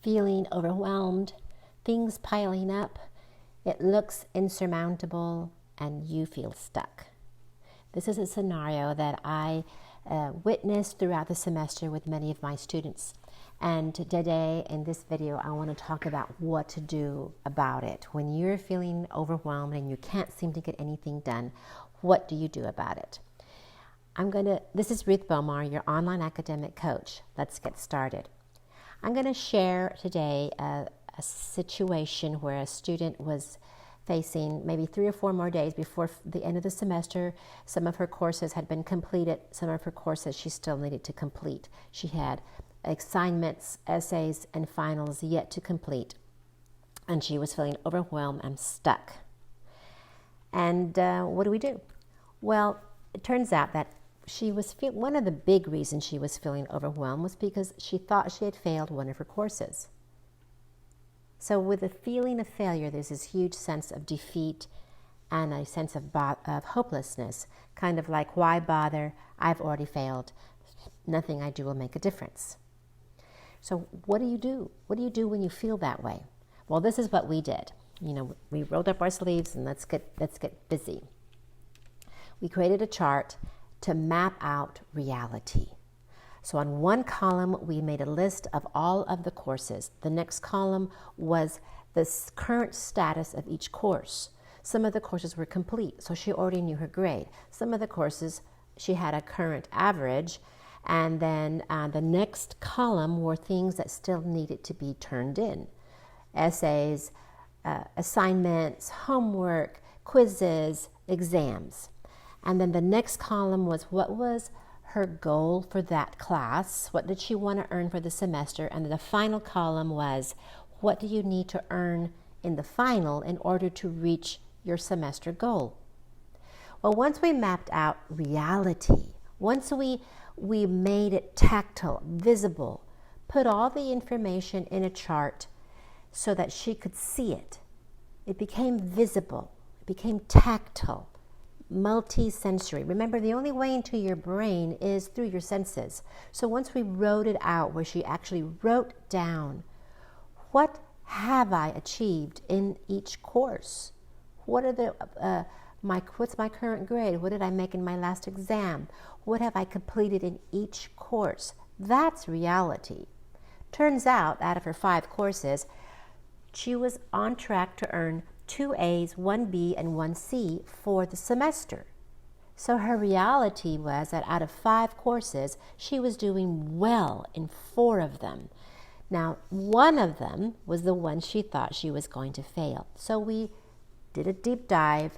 feeling overwhelmed, things piling up, it looks insurmountable, and you feel stuck. This is a scenario that I witnessed throughout the semester with many of my students. And today in this video, I want to talk about what to do about it. When you're feeling overwhelmed and you can't seem to get anything done, what do you do about it? This is Ruth Bomar, your online academic coach. Let's get started. I'm going to share today a situation where a student was facing maybe 3 or 4 more days before the end of the semester. Some of her courses had been completed. Some of her courses she still needed to complete. She had assignments, essays, and finals yet to complete. And she was feeling overwhelmed and stuck. And what do? Well, it turns out that one of the big reasons she was feeling overwhelmed was because she thought she had failed one of her courses. So with the feeling of failure, there's this huge sense of defeat and a sense of hopelessness, kind of like, why bother? I've already failed. Nothing I do will make a difference. So what do you do? What do you do when you feel that way? Well, this is what we did. We rolled up our sleeves and let's get busy. We created a chart to map out reality. So on one column, we made a list of all of the courses. The next column was the current status of each course. Some of the courses were complete, so she already knew her grade. Some of the courses, she had a current average. And then the next column were things that still needed to be turned in. Essays, assignments, homework, quizzes, exams. And then the next column was what was her goal for that class? What did she want to earn for the semester? And the final column was what do you need to earn in the final in order to reach your semester goal? Well, once we mapped out reality, once we made it tactile, visible, put all the information in a chart so that she could see it. It became visible, it became tactile, multi-sensory. Remember, the only way into your brain is through your senses. So once we wrote it out, where she actually wrote down, what have I achieved in each course? What's my current grade? What did I make in my last exam? What have I completed in each course? That's reality. Turns out of her 5 courses, she was on track to earn 2 A's, 1 B, and 1 C for the semester. So her reality was that out of 5 courses, she was doing well in 4 of them. Now, one of them was the one she thought she was going to fail. So we did a deep dive,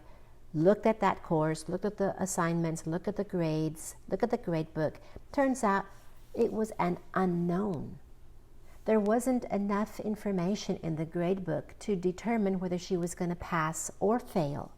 looked at that course, looked at the assignments, looked at the grades, looked at the grade book. Turns out it was an unknown. There wasn't enough information in the grade book to determine whether she was going to pass or fail.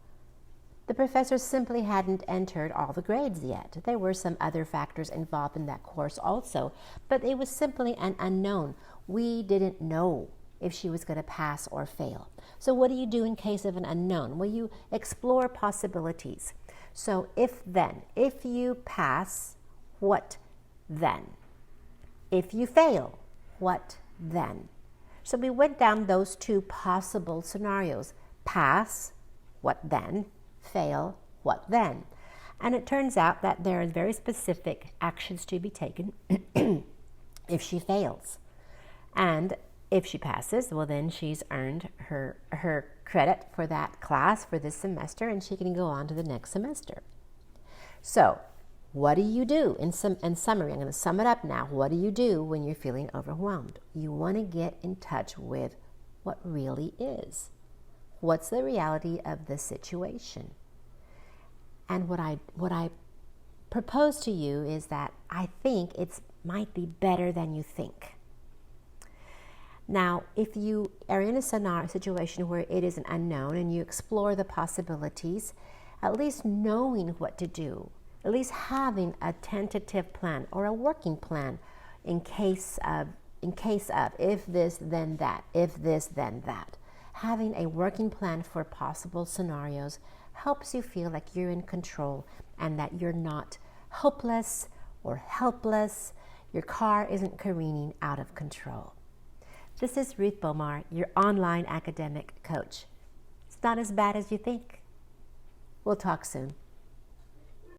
The professor simply hadn't entered all the grades yet. There were some other factors involved in that course also, but it was simply an unknown. We didn't know if she was going to pass or fail. So what do you do in case of an unknown? Well, you explore possibilities. So if you pass, what then? If you fail, what then? So we went down those 2 possible scenarios. Pass, what then? Fail, what then? And it turns out that there are very specific actions to be taken if she fails. And if she passes, well, then she's earned her credit for that class for this semester, and she can go on to the next semester. So what do you do? In summary, I'm going to sum it up now. What do you do when you're feeling overwhelmed? You want to get in touch with what really is. What's the reality of the situation? And what I propose to you is that I think it might be better than you think. Now, if you are in a situation where it is an unknown and you explore the possibilities, at least knowing what to do, at least having a tentative plan or a working plan in case of if this, then that, if this, then that. Having a working plan for possible scenarios helps you feel like you're in control and that you're not hopeless or helpless. Your car isn't careening out of control. This is Ruth Bomar, your online academic coach. It's not as bad as you think. We'll talk soon.